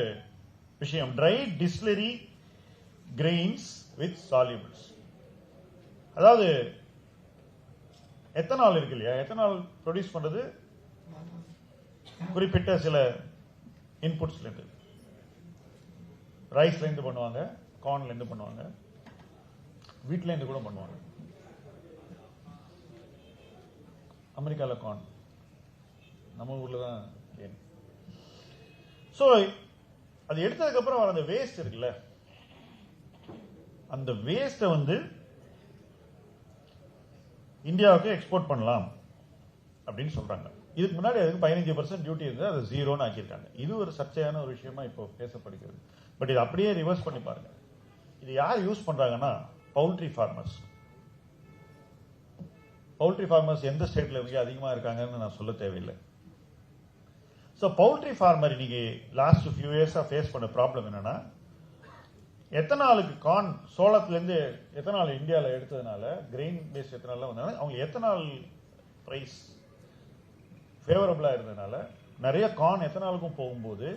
விஷயம், ட்ரை டிஸ்டிலரி கிரெயின்ஸ் வித் சால்யூபிள்ஸ். அதாவது எத்தனால் இருக்கு இல்லையா, எத்தனால் ப்ரொடியூஸ் பண்றது குறிப்பிட்ட சில இன்புட்ஸ்ல இருந்து, ரைஸ்ல இருந்து பண்ணுவாங்க, கார்ன்ல இருந்து பண்ணுவாங்க, வீட்ல இருந்து கூட பண்ணுவாங்க. அமெரிக்கால கார்ன், நம்ம ஊர்ல தான் ஏன். சோ அது எடுத்ததுக்கு அப்புறம் வர அந்த வேஸ்ட் இருக்குல்ல, அந்த வேஸ்ட வந்து இந்தியாவுக்கு எக்ஸ்போர்ட் பண்ணலாம் அப்படின்னு சொல்றாங்க. இதுக்கு முன்னாடி அதுக்கு 15% டியூட்டி இருந்து அது 0ன்னு ஆக்கியிருக்காங்க. இது ஒரு சர்ச்சையான ஒரு விஷயமா இப்போ பேசப்படுகிறது. பட் இது அப்படியே ரிவர்ஸ் பண்ணி பாருங்க. இது யார் யூஸ் பண்றாங்கன்னா பவுல்ட்ரி ஃபார்மர்ஸ். பவுல்ட்ரி ஃபார்மர்ஸ் எந்த ஸ்டேட்ல மிக அதிகமா இருக்காங்கன்னு நான் சொல்ல தேவையில்லை. ஸோ பவுல்ட்ரி ஃபார்மர் இன்னைக்கு லாஸ்ட் ஃபியூ இயர்ஸா ஃபேஸ் பண்ண ப்ராப்ளம் என்னன்னா, எத்தனாலுக்கு கார்ன் சோளத்திலிருந்து எத்தனால் இந்தியாவில் எடுத்ததுனால, கிரெயின் பேஸ்ட் எத்தனால் வந்ததுனால அவங்க எத்தனால் பிரைஸ் ஃபேவரபிளா இருந்ததுனால நிறைய கார்ன் எத்தனாலுக்கும் போகும்போது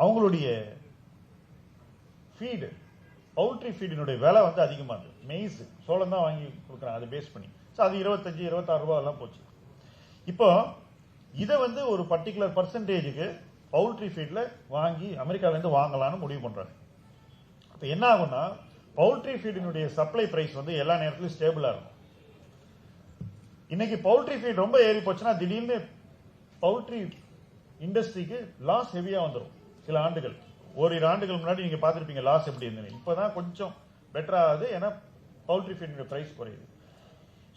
அவங்களுடைய ஃபீடு, பவுல்ட்ரி ஃபீடினுடைய விலை வந்து அதிகமா இருந்தது. மெய்ஸ் சோளம் தான் வாங்கி கொடுக்குறாங்க அதை பேஸ் பண்ணி. ஸோ அது 25-26 ரூபா எல்லாம் போச்சு. இப்போ இதை வந்து ஒரு பர்டிகுலர் பர்சன்டேஜுக்கு பவுல்ட்ரி ஃபீட்ல வாங்கி அமெரிக்கால இருந்து வாங்கலாம்னு முடிவு பண்றாங்க. அப்ப என்ன ஆகும்னா, பவுல்ட்ரி ஃபீடினுடைய சப்ளை பிரைஸ் வந்து எல்லா நேரத்திலும் ஸ்டேபிளா இருக்கும். இன்னைக்கு பவுல்ட்ரி ஃபீட் ரொம்ப ஏறி போச்சுன்னா திடீர்னு பவுல்ட்ரி இண்டஸ்ட்ரிக்கு லாஸ் ஹெவியா வந்துடும். சில ஆண்டுகள், ஓரிரு ஆண்டுகள் முன்னாடி நீங்க பார்த்திருப்பீங்க லாஸ் எப்படி இருந்தது. இப்பதான் கொஞ்சம் பெட்டர் ஆகுது, ஏன்னா பவுல்ட்ரி ஃபீட் பிரைஸ் குறையுது.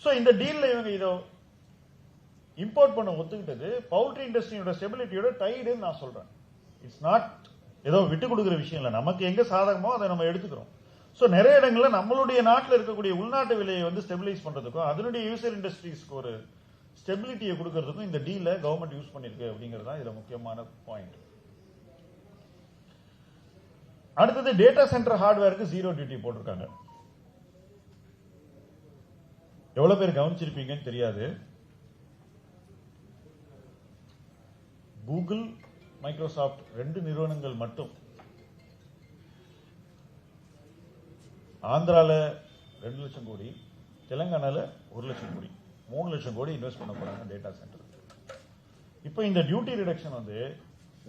சோ இந்த டீல்ல இவங்க இதோ இம்போர்ட் பண்ண ஒத்துக்கிட்டது பவுல்ட்ரி இண்டஸ்ட்ரியோட ஸ்டெபிலிட்டியோட டைடுன்னு நான் சொல்றேன். இட்ஸ் நாட் ஏதோ விட்டு கொடுக்குற விஷயம் இல்லை, நமக்கு எங்க சாதகமோ அதை நம்ம எடுத்துக்கிறோம். சோ நிறைய இடங்கள்ல நம்மளுடைய நாட்டில் இருக்கக்கூடிய உள்நாட்டு விலையை வந்து ஸ்டெபிலைஸ் பண்றதுக்கும் அதனுடைய யூசர் இண்டஸ்ட்ரீஸ்க்கு ஒரு ஸ்டெபிலிட்டியை கொடுக்கறதுக்கும் இந்த டீல கவர்மெண்ட் யூஸ் பண்ணிருக்கு அப்படிங்கிறது தான் இதுல முக்கியமான பாயிண்ட். அடுத்தது டேட்டா சென்டர் ஹார்ட்வேருக்கு 0 டியூட்டி போட்டிருக்காங்க. எவ்வளவு பேர் கவனிச்சிருப்பீங்கன்னு தெரியாது. கூகுள், மைக்ரோசாப்ட் 2 நிறுவனங்கள் மட்டும் ஆந்திரால 2 லட்சம் கோடி, தெலுங்கானால 1 லட்சம் கோடி, 3 லட்சம் கோடி இன்வெஸ்ட் பண்ண போறாங்க டேட்டா சென்டர். இப்போ இந்த டியூட்டி ரிடக்ஷன் வந்து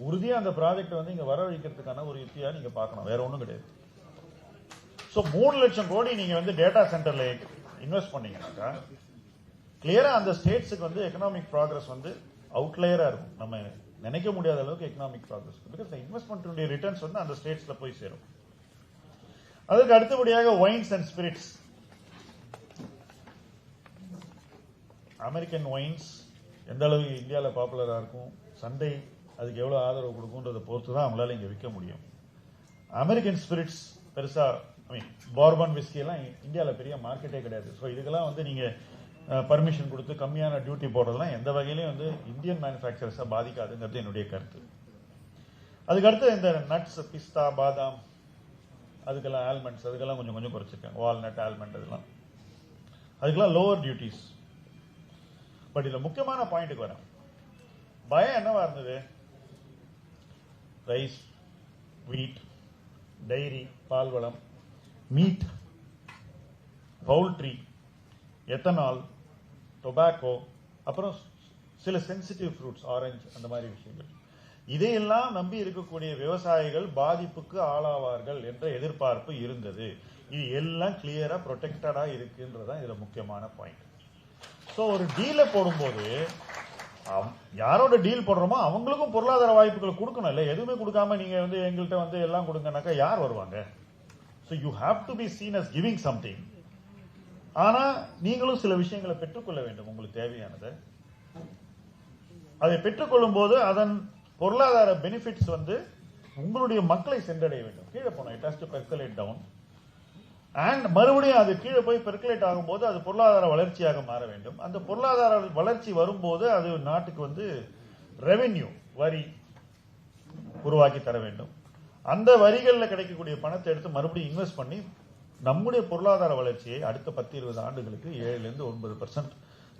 உறுதியா அந்த ப்ராஜெக்ட் வந்து இங்க வரவழைக்கிறதுக்கான ஒரு யுக்தியா நீங்க பார்க்கணும், வேற ஒண்ணும் கிடையாது. சோ 3 லட்சம் கோடி நீங்க வந்து டேட்டா சென்டர்ல இன்வெஸ்ட் பண்ணீங்கன்னாக்கா கிளியரா அந்த ஸ்டேட்ஸுக்கு வந்து எக்கனாமிக் ப்ராக்ரஸ் வந்து அவுட்லேயரா இருக்கும். நம்ம நினைக்க முடியாத அளவுக்கு economic progress, because investment returns வந்து அந்த ஸ்டேட்ஸ்ல போய் சேரும். அதுக்கு அடுத்தபடியாக wines and spirits. American wines எந்த அளவுக்கு இந்தியாவில் பாப்புலரா இருக்கும், சந்தை அதுக்கு எவ்வளவு ஆதரவு கொடுக்கும்ன்றதை பொறுத்து தான் அவங்களால இங்க விற்க முடியும். அமெரிக்கன் ஸ்பிரிட்ஸ் பெருசா, பார்பன் விஸ்கி எல்லாம் இந்தியாவில் பெரிய மார்க்கெட்டே கிடையாது. ஸோ இதுக்கெல்லாம் வந்து நீங்க பர்மிஷன் கொடுத்து கம்மியான டியூட்டி போடுறதுலாம் எந்த வகையிலையும் வந்து இந்தியன் மேனுஃபேக்சரர்ஸை பாதிக்காதுங்கிறது என்னுடைய கருத்து. அதுக்கடுத்து இந்த நட்ஸ், பிஸ்தா, பாதாம், அதுக்கெல்லாம் ஆல்மண்ட்ஸ், அதுக்கெல்லாம் கொஞ்சம் கொஞ்சம் குறைச்சிருக்காங்க. வால்நட், ஆல்மண்ட் அதெல்லாம் அதுக்கெல்லாம் லோவர் டியூட்டிஸ். பட் இதுல முக்கியமான பாயிண்ட்டுக்கு வரேன். பயம் என்னவா இருந்தது? ரைஸ், வீட், டைரி, பால்வளம், மீட், பவுல்ட்ரி, எத்தனால், டொபாக்கோ, அப்புறம் சில சென்சிட்டிவ் ஃப்ரூட்ஸ், ஆரஞ்சு, அந்த மாதிரி விஷயங்கள். இதையெல்லாம் நம்பி இருக்கக்கூடிய விவசாயிகள் பாதிப்புக்கு ஆளாவார்கள் என்ற எதிர்பார்ப்பு இருந்தது. இது எல்லாம் கிளியரா ப்ரொடெக்டடா இருக்குன்றதான் இதுல முக்கியமான பாயிண்ட். சோ ஒரு டீல போடும்போது யாரோட டீல் போடுறோமோ அவங்களுக்கும் பொருளாதார வாய்ப்புகள் கொடுக்கணும். இல்ல எதுவுமே கொடுக்காம நீங்க வந்து எங்கள்கிட்ட வந்து எல்லாம் கொடுங்கனாக்கா யார் வருவாங்க? So you have to be seen as giving something. ஆனா நீங்களும் சில விஷயங்களை பெற்றுக்கொள்ள வேண்டும், உங்களுக்கு தேவையானதை. அதை பெற்றுக்கொள்ளும் போது அதன் பொருளாதார பெனிஃபிட்ஸ் வந்து உங்களுடைய மக்களை சென்றடைய வேண்டும். கீழே போனோம், it has to percolate down. And மறுபடியும் அது கீழே போய் பெர்குலேட் ஆகும்போது அது பொருளாதார வளர்ச்சியாக மாற வேண்டும். அந்த பொருளாதார வளர்ச்சி வரும்போது அது நாட்டுக்கு வந்து ரெவென்யூ, வரி உருவாக்கி தர வேண்டும். அந்த வரிகளில் கிடைக்கக்கூடிய பணத்தை எடுத்து மறுபடியும் இன்வெஸ்ட் பண்ணி நம்முடைய பொருளாதார வளர்ச்சியை அடுத்த 10-20 ஆண்டுகளுக்கு 7-9%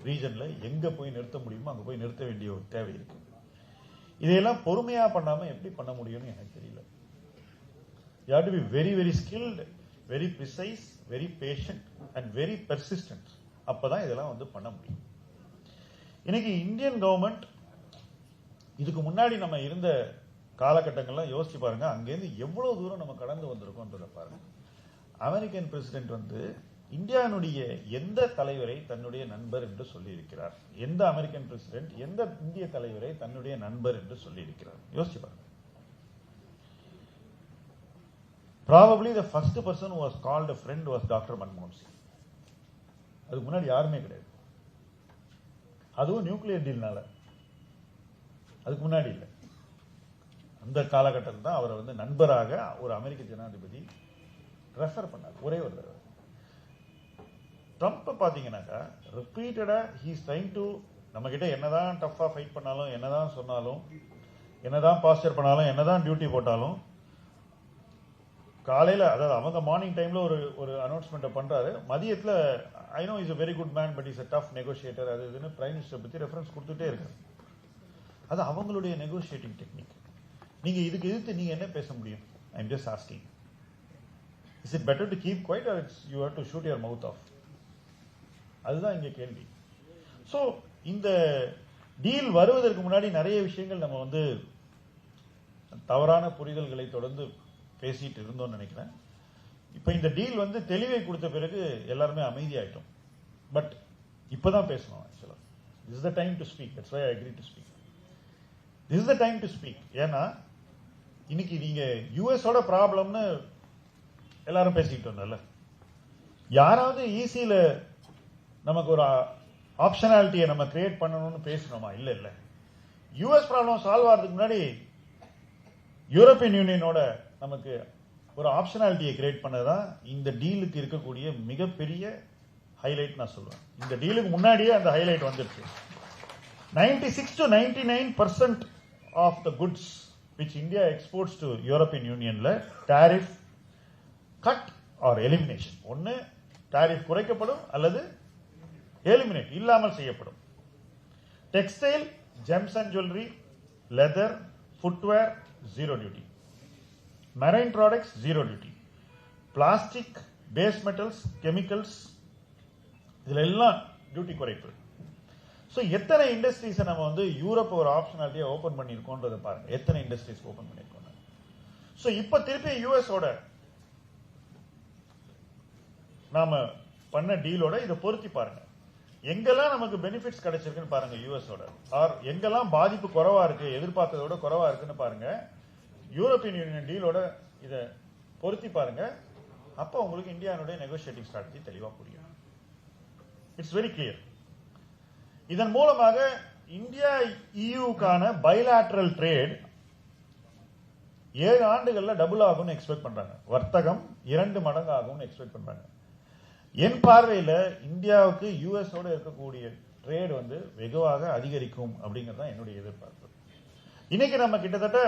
ரீஜன்ல எங்க போய் நிறுத்த முடியுமோ அங்க போய் நிறுத்த வேண்டிய ஒரு தேவை இருக்கு. இதையெல்லாம் பொறுமையா பண்ணாம எப்படி பண்ண முடியும்னு எனக்கு தெரியல. You have to be very very skilled, very precise, very patient and very persistent. அப்பதான் இதெல்லாம் வந்து பண்ண முடியும். இன்னைக்கு இந்தியன் கவர்மெண்ட் இதுக்கு முன்னாடி நம்ம இருந்த காலகட்டங்கள்லாம் யோசிச்சு பாருங்க, அங்கேருந்து எவ்வளவு தூரம் நம்ம கடந்து வந்திருக்கோன்றத பாருங்க. அமெரிக்கன் பிரசிடென்ட் வந்து இந்தியாவுடைய எந்த தலைவரை தன்னுடைய நண்பர் என்று சொல்லி இருக்கிறார்? எந்த அமெரிக்கன் பிரசிடென்ட் எந்த இந்திய தலைவரை தன்னுடைய நண்பர் என்று சொல்லி இருக்கிறார்? யோசிச்சு பாருங்க. Probably the first person who was called a friend was Dr. Manmohan Singh. அதுக்கு முன்னாடி யாருமே கிடையாது. அதுவும் நியூக்ளியர் டீல்னால. அதுக்கு முன்னாடி இல்லை. அந்த காலகட்டத்தில் தான் அவரை வந்து நண்பராக ஒரு அமெரிக்க ஜனாதிபதி ரெஃபர் பண்ணார் ஒரே ஒரு தடவை. ட்ரம்ப் பாத்தீங்கன்னாக்கா ரிப்பீட்டடா ஹி இஸ் ட்ரைங் டு நம்ம கிட்ட என்னதான் டஃபா ஃபைட் பண்ணாலும், என்னதான் சொன்னாலும், என்னதான் பாஸ்டர் பண்ணாலும், என்னதான் டியூட்டி போட்டாலும், காலையில அதாவது அவங்க மார்னிங் டைம்ல ஒரு அனௌன்ஸ்மெண்ட் பண்றாரு, மதியத்துல I know is a very good man but he's a tough negotiator அது இதுன்னு பிரைம் மினிஸ்டர் பத்தி ரெஃபரன்ஸ் கொடுத்துட்டே இருக்கு. அது அவங்களுடைய நெகோசியேட்டிங் டெக்னிக். நீங்க இதுக்கு எதிர்த்து நீங்க என்ன பேச முடியும்? I am just asking. Is it better to keep quiet or it's you have to shut your mouth off? அதுதான் இங்க கேள்வி. சோ இந்த டீல் வருவதற்கு முன்னாடி நிறைய விஷயங்கள் நம்ம வந்து தவறான புரிதல்களை தொடர்ந்து பேசிட்டு இருந்தோம்னு நினைக்கிறேன். இப்ப இந்த டீல் வந்து தெளிவை கொடுத்த பிறகு எல்லாருமே அமைதியாயிட்டோம். பட் இப்பதான் பேசணும். ஆக்சுவலா this is the time to speak. That's why I agree to speak. This is the time to speak. ஏன்னா இன்னைக்கு நீங்க யூஎஸோட ப்ராப்ளம்னு எல்லாரும் பேசிக்கிட்டு வந்தோம்ல, யாராவது ஈஸியில நமக்கு ஒரு ஆப்ஷனாலிட்டியை நம்ம கிரியேட் பண்ணணும்னு பேசணுமா? இல்ல இல்ல. யூஎஸ் ப்ராப்ளம் சால்வ் ஆகிறதுக்கு முன்னாடி யூரோப்பியன் யூனியனோட நமக்கு ஒரு ஆப்ஷனாலிட்டியை கிரியேட் பண்ணதான் இந்த டீலுக்கு இருக்கக்கூடிய மிகப்பெரிய ஹைலைட் நான் சொல்றேன். இந்த டீலுக்கு முன்னாடியே அந்த ஹைலைட் வந்துருச்சு. 96 to 99% of the goods which India exports to European Unionல tariff cut or elimination. ஒன்னு டாரிஃப் குறைக்கப்படும் அல்லது எலிமினேட் இல்லாமல் செய்யப்படும். Textile, gems and jewellery, leather, footwear zero duty. Marine products zero duty. Plastic, base metals, chemicals இதுல எல்லாம் duty குறைப்பு. So எத்தனை இண்டஸ்ட்ரீஸ் நம்ம வந்து யூரோப் ஒரு ஆப்ஷனாலிட்டியா ஓபன் பண்ணிருக்கோன்றத பாருங்க. எத்தனை இண்டஸ்ட்ரீஸ் ஓபன் பண்ணிருக்கோம். சோ இப்ப திருப்பி யூஎஸோட நாம பண்ண டீலோட இதை பொருத்தி பாருங்க. எங்கெல்லாம் நமக்கு பெனிஃபிட்ஸ் கிடைச்சிருக்குன்னு பாருங்க யூஎஸோட, ஆர் எங்கெல்லாம் பாதிப்பு குறைவா இருக்கு, எதிர்பார்த்ததோட குறைவா இருக்குன்னு பாருங்க. யூரோப்பியன் யூனியன் டீலோட இதை பொருத்தி பாருங்க. அப்ப உங்களுக்கு இந்தியாவுடைய நெகோசியேட்டிங் ஸ்ட்ராட்டஜி தெளிவா புரியும். It's very clear. இதன் மூலமாக இந்தியா இயூக்கான பைலாட்டரல் ட்ரேட் 7 ஆண்டுகள்ல டபுள் ஆகும்னு எக்ஸ்பெக்ட் பண்றாங்க. வர்த்தகம் 2 மடங்கு ஆகும்னு எக்ஸ்பெக்ட் பண்றாங்க. என் பார்வையில இந்தியாவுக்கு யூஎஸோட இருக்கக்கூடிய ட்ரேட் வந்து வெகுவாக அதிகரிக்கும் அப்படிங்கறத என்னுடைய எதிர்பார்ப்பு. இன்னைக்கு நம்ம கிட்டத்தட்ட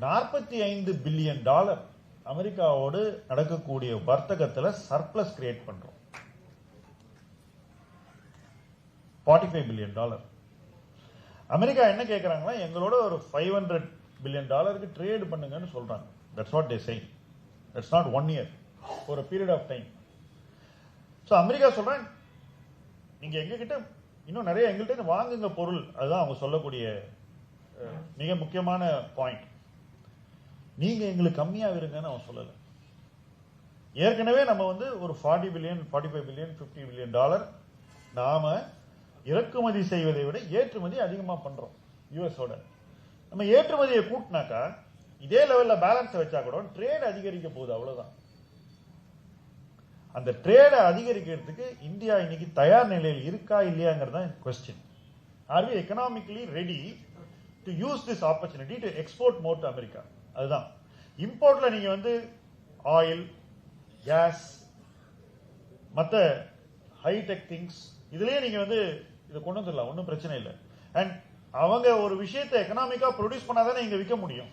$45 பில்லியன் அமெரிக்காவோடு நடக்கக்கூடிய வர்த்தகத்துல சர்ப்ளஸ் கிரியேட் பண்றோம். $45 பில்லியன். அமெரிக்கா என்ன கேட்கறாங்கன்னா, எங்களோட ஒரு $500 பில்லியன் ட்ரேட் பண்ணுங்கன்னு சொல்றாங்க. That's what they say. That's not 1 year, for a period of time. So America சொல்றேன், நீங்க எங்க கிட்ட இன்னும் நிறைய எங்கள்கிட்ட வாங்குங்க பொருள். அதுதான் அவங்க சொல்லக்கூடிய மிக முக்கியமான பாயிண்ட். நீங்க எங்களுக்கு கம்மியா இருங்கன்னு அவன் சொல்லல. ஏற்கனவே நம்ம வந்து ஒரு $40 பில்லியன், $45 பில்லியன், $50 பில்லியன் நாம இறக்குமதி செய்வதை விட ஏற்றுமதி அதிகமா பண்றோம் யூஎஸோட. நம்ம ஏற்றுமதியை கூட்டினாக்கா இதே லெவல்ல பேலன்ஸ் வச்சா கூட ட்ரேட் அதிகரிக்க போகுது. அவ்வளவுதான். அந்த ட்ரேடை அதிகரிக்கிறதுக்கு இந்தியா இன்னைக்கு தயார் நிலையில் இருக்கா இல்லையாங்கிறது தான் question. Are we economically ready to use this opportunity to export more to America? அதுதான். இம்போர்ட்ல நீங்க வந்து ஆயில், கேஸ், மற்ற ஹைடெக் திங்ஸ் இதுலயே நீங்க வந்து இதை கொண்டு வந்துடலாம், ஒன்றும் பிரச்சனை இல்லை. அண்ட் அவங்க ஒரு விஷயத்தை எக்கனாமிக்கா ப்ரொடியூஸ் பண்ணாதானே இங்க விற்க முடியும்.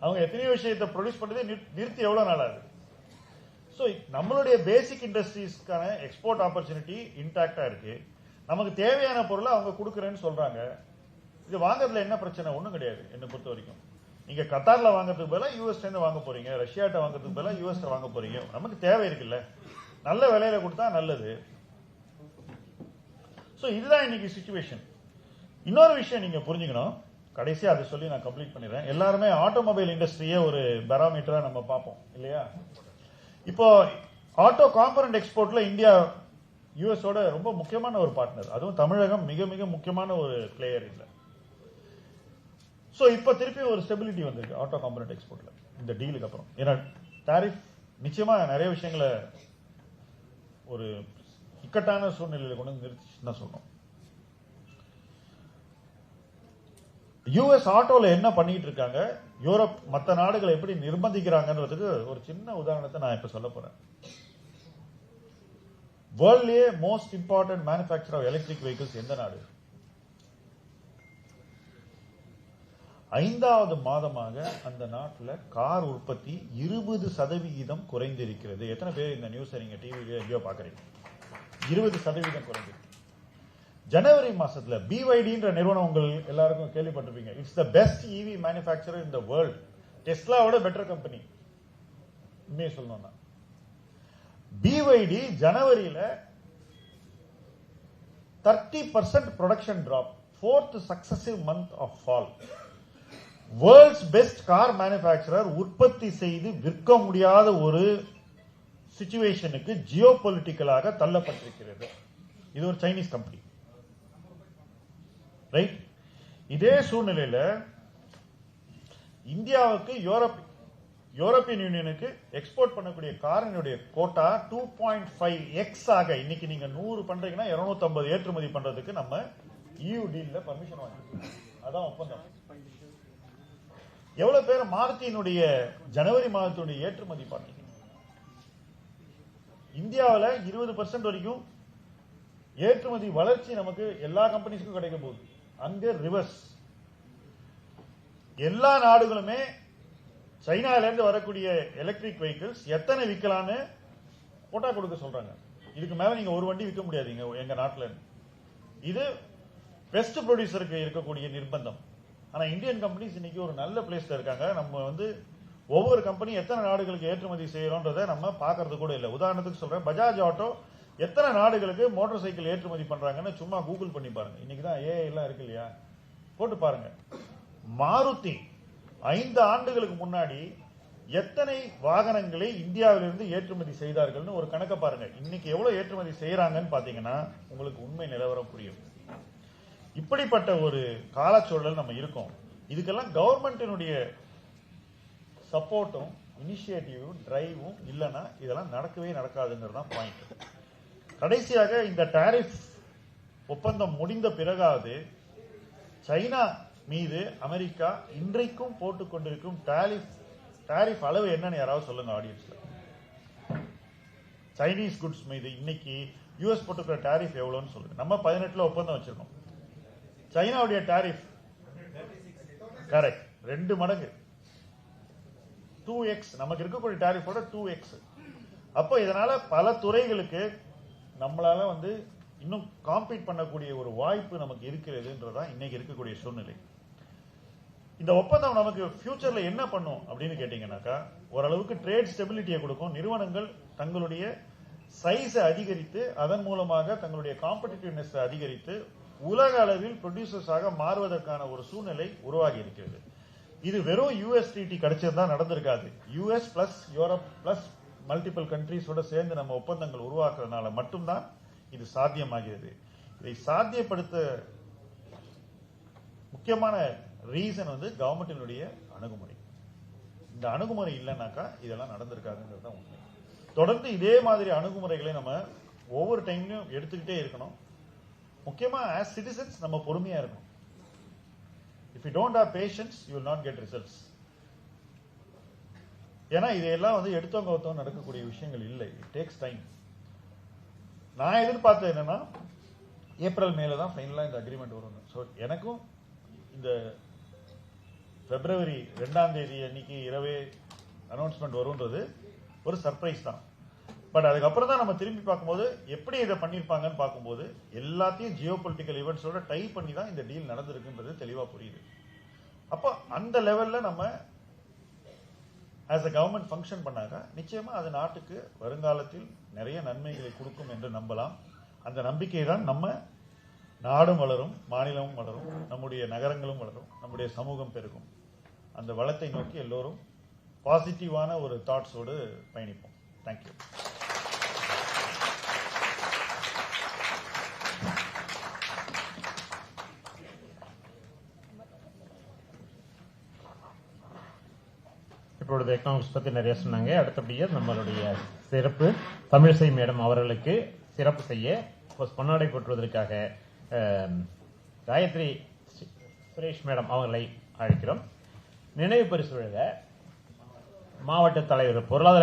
அவங்க எத்தனையோ விஷயத்தை ப்ரொடியூஸ் பண்றதே நிறுத்தி எவ்வளவு நாள் ஆகுது. ஸோ நம்மளுடைய பேசிக் இண்டஸ்ட்ரீஸ்க்கான எக்ஸ்போர்ட் ஆப்பர்ச்சுனிட்டி இன்டாக்டா இருக்கு. நமக்கு தேவையான பொருளை அவங்க கொடுக்குறேன்னு சொல்றாங்க. இது வாங்குறதுல என்ன பிரச்சனை? ஒன்றும் கிடையாது என்னை பொறுத்த வரைக்கும். நீங்க கத்தார்ல வாங்குறதுக்கு பதிலாக யூஎஸ்ல இருந்து வாங்க போறீங்க, ரஷ்யாட்ட வாங்குறதுக்கு பதிலாக யூஎஸ்ல வாங்க போறீங்க. நமக்கு தேவை இருக்குல்ல, நல்ல விலையில கொடுத்தா நல்லது. ஸோ இதுதான் இன்னைக்கு சிச்சுவேஷன். இன்னொரு விஷயம் நீங்க புரிஞ்சுக்கணும், கடைசியா அதை சொல்லி நான் கம்ப்ளீட் பண்ணிடுறேன். எல்லாருமே ஆட்டோமொபைல் இண்டஸ்ட்ரியே ஒரு பேராமீட்டரா நம்ம பார்ப்போம் இல்லையா? இப்போ ஆட்டோ காம்பனன்ட் எக்ஸ்போர்ட்ல இந்தியா யூஎஸோட ரொம்ப முக்கியமான ஒரு பார்ட்னர். அதுவும் தமிழகம் மிக மிக முக்கியமான ஒரு பிளேயர் இல்லை. ஸோ இப்போ திருப்பி ஒரு ஸ்டெபிலிட்டி வந்திருக்கு ஆட்டோ காம்பனன்ட் எக்ஸ்போர்ட்ல இந்த டீலுக்கு அப்புறம். ஏன்னா டாரிஃப் நிச்சயமா நிறைய விஷயங்களை ஒரு இக்கட்டான சூழ்நிலையில கொண்டு வந்து நிறுத்திச்சுன்னு தான் சொல்லணும். யூஎஸ் ஆட்டோல என்ன பண்ணிட்டு இருக்காங்க, யூரோப் மற்ற நாடுகளை எப்படி நிர்பந்திக்கிறாங்கன்றதுக்கு ஒரு சின்ன உதாரணத்தை நான் இப்ப சொல்ல போறேன். வேர்ல்ட்லயே most important manufacturer of electric vehicles எந்த நாடு? 5வது மாதமாக அந்த நாட்டில் கார் உற்பத்தி 20% குறைந்திருக்கிறது. எத்தனை பேர் இந்த நியூஸ் நீங்க டிவில எங்கேயோ பாக்குறீங்க? 20% குறைந்திருக்கு. ஜனவரி மாசத்துல பிவைடின்ற நிறுவனம் உங்கள் எல்லாருக்கும் கேள்விப்பட்டிருப்பீங்க. It's the best EV manufacturer in the world. டெஸ்லாவோட பெட்டர் கம்பெனி உண்மையை சொல்லணும்னா. பிவைடி ஜனவரியில 30% production drop, 4th successive month of fall. World's best car manufacturer உற்பத்தி செய்து விற்க முடியாத ஒரு சிச்சுவேஷனுக்கு ஜியோ பொலிட்டிக்கலாக தள்ளப்பட்டிருக்கிறது. இது ஒரு சைனீஸ் கம்பெனி, ரைட்? இதே சூழ்நிலையில இந்தியாவுக்கு யூரோப்பியன் யூனியனுக்கு எக்ஸ்போர்ட் பண்ணக்கூடிய காரினுடைய கோட்டா 2.5x ஆக இன்னைக்கு நீங்க 100 பண்றீங்கன்னா 250 ஏற்றுமதி பண்றதுக்கு நம்ம EU டீல்ல பர்மிஷன் வாங்கிருக்கோம். அதான் ஒப்பந்தம். எவ்வளவு பேர் மாருதியினுடைய ஜனவரி மாதத்துடைய ஏற்றுமதி பண்ணீங்க? இந்தியாவில் 20% வரைக்கும் ஏற்றுமதி வளர்ச்சி நமக்கு எல்லா கம்பெனிஸ்க்கும் கிடைக்க போகுது. அங்க ரிவர்ஸ். எல்லா நாடுகளுமே சைனால இருந்து வரக்கூடிய எலக்ட்ரிக் வெஹிக்கிள்ஸ் எத்தனை விற்கலான்னு போட்டா கொடுக்க சொல்றாங்க. இதுக்கு மேல நீங்க ஒரு வண்டி விற்க முடியாதீங்க எங்க நாட்டில். இது பெஸ்ட் ப்ரொடியூசருக்கு இருக்கக்கூடிய நிர்பந்தம். ஆனா இந்தியன் கம்பெனிஸ் இன்னைக்கு ஒரு நல்ல பிளேஸ்ல இருக்காங்க. நம்ம வந்து ஒவ்வொரு கம்பெனி எத்தனை நாடுகளுக்கு ஏற்றுமதி செய்யறோம்ன்றதை நம்ம பாக்குறது கூட இல்லை. உதாரணத்துக்கு சொல்றேன், பஜாஜ் ஆட்டோ எத்தனை நாடுகளுக்கு மோட்டார் சைக்கிள் ஏற்றுமதி பண்றாங்கன்னு சும்மா கூகுள் பண்ணி பாருங்க. இன்னைக்கு தான் ஏஐ எல்லாம் இருக்கு இல்லையா, போட்டு பாருங்க. மாருதி 5 ஆண்டுகளுக்கு முன்னாடி எத்தனை வாகனங்களை இந்தியாவிலிருந்து ஏற்றுமதி செய்தார்கள்னு ஒரு கணக்கை பாருங்க. இன்னைக்கு எவ்வளவு ஏற்றுமதி செய்யறாங்கன்னு பாத்தீங்கன்னா உங்களுக்கு உண்மை நிலவரம் புரியும். இப்படிப்பட்ட ஒரு காலச்சூழல் நம்ம இருக்கோம். இதுக்கெல்லாம் கவர்மெண்டினுடைய சப்போர்ட்டும் இனிஷியேட்டிவும் டிரைவும் இல்லைன்னா இதெல்லாம் நடக்கவே நடக்காதுங்கிறது தான் பாயிண்ட். கடைசியாக இந்த டாரிஃப் ஒப்பந்தம் முடிந்த பிறகாவது சைனா மீது அமெரிக்கா இன்றைக்கும் போட்டுக் கொண்டிருக்கும் டாரிஃப் அளவு என்னன்னு யாராவது சொல்லுங்க ஆடியன்ஸ்ல. சைனீஸ் குட்ஸ் மீது இன்னைக்கு யூஎஸ் போட்டுக்கிற டாரிஃப் எவ்வளவுன்னு சொல்லுங்க. நம்ம 18ல ஒப்பந்தம் வச்சிருக்கோம். சைனாவுடைய டாரிஃப் கரெக்ட் 2 மடங்கு 2x நமக்கு இருக்கக்கூடிய டாரிஃபோட 2x. அப்போ இதனால பல துறைகளுக்கு நம்மளால வந்து இன்னும் காம்பீட் பண்ணக்கூடிய ஒரு வாய்ப்பு நமக்கு இருக்கிறதுன்றதான் இன்னைக்கு இருக்கக்கூடிய சூழ்நிலை. இந்த ஒப்பந்தம் நமக்கு ஃபியூச்சர்ல என்ன பண்ணும் அப்படின்னு கேட்டீங்கன்னாக்கா, ஓரளவுக்கு ட்ரேட் ஸ்டெபிலிட்டியை கொடுக்கும். நிறுவனங்கள் தங்களுடைய சைஸை அதிகரித்து அதன் மூலமாக தங்களுடைய காம்படிட்டிவ்னஸ் அதிகரித்து உலக அளவில் ப்ரொடியூசர்ஸாக மாறுவதற்கான ஒரு சூழ்நிலை உருவாகி இருக்கிறது. இது வெறும் யூஎஸ்டிடி கிடைச்சதுதான் நடந்திருக்காது. US plus Europe plus multiple கண்ட்ரீஸோட சேர்ந்து நம்ம ஒப்பந்தங்கள் உருவாக்குறதுனால மட்டும்தான் இது சாத்தியமாகிறது. இதை சாத்தியப்படுத்த முக்கியமான ரீசன் வந்து கவர்மெண்டினுடைய அணுகுமுறை. இந்த அணுகுமுறை இல்லைன்னாக்கா இதெல்லாம் நடந்திருக்காதுங்கிறது தான் உண்மை. தொடர்ந்து இதே மாதிரி அணுகுமுறைகளை நம்ம ஒவ்வொரு டைம்லயும் எடுத்துக்கிட்டே இருக்கணும். முக்கியமா as citizens நம்ம பொறுமையா இருக்கணும். if you don't have patience you will not get results. ஏன்னா இதெல்லாம் வந்து எடுத்தவங்க ஒருத்தவங்க நடக்கக்கூடிய விஷயங்கள் இல்லை. it takes time. நான் எதிர்பார்த்தது என்னன்னா ஏப்ரல் மேல தான் ஃபைனலா இந்த அக்ரிமெண்ட் வரும். ஸோ எனக்கும் இந்த பிப்ரவரி 2ஆம் தேதி அன்னைக்கு இரவே அனௌன்ஸ்மெண்ட் வரும்ன்றது ஒரு சர்ப்ரைஸ் தான். பட் அதுக்கப்புறம் தான் நம்ம திரும்பி பார்க்கும்போது எப்படி இதை பண்ணியிருப்பாங்கன்னு பார்க்கும்போது எல்லாத்தையும் ஜியோ பொலிட்டிக்கல் ஈவெண்ட்ஸோட டை பண்ணி தான் இந்த டீல் நடந்திருக்குன்றது தெளிவாக புரியுது. அப்போ அந்த லெவல்ல நம்ம ஆஸ் அ கவர்மெண்ட் ஃபங்க்ஷன் பண்ணாங்க நிச்சயமா அது நாட்டுக்கு வருங்காலத்தில் நிறைய நன்மைகளை கொடுக்கும் என்று நம்பலாம். அந்த நம்பிக்கை தான் நம்ம நாடும் வளரும், மாநிலமும் வளரும், நம்முடைய நகரங்களும் வளரும், நம்முடைய சமூகம் பெருகும். அந்த வளத்தை நோக்கி எல்லோரும் பாசிட்டிவான ஒரு தாட்ஸோடு பயணிப்போம். தேங்க்யூ. இப்பொழுது எக்கனாமிக்ஸ் பத்தி நிறைய சொன்னாங்க. அடுத்தபடியாக நம்மளுடைய சிறப்பு தமிழிசை மேடம் அவர்களுக்கு சிறப்பு செய்ய பொன்னாடை போற்றுவதற்காக காயத்ரி சுரேஷ் மேடம் அவர்களை அழைக்கிறோம். நினைவு பரிசு வழங்க மாவட்ட தலைவர் பொருளாதார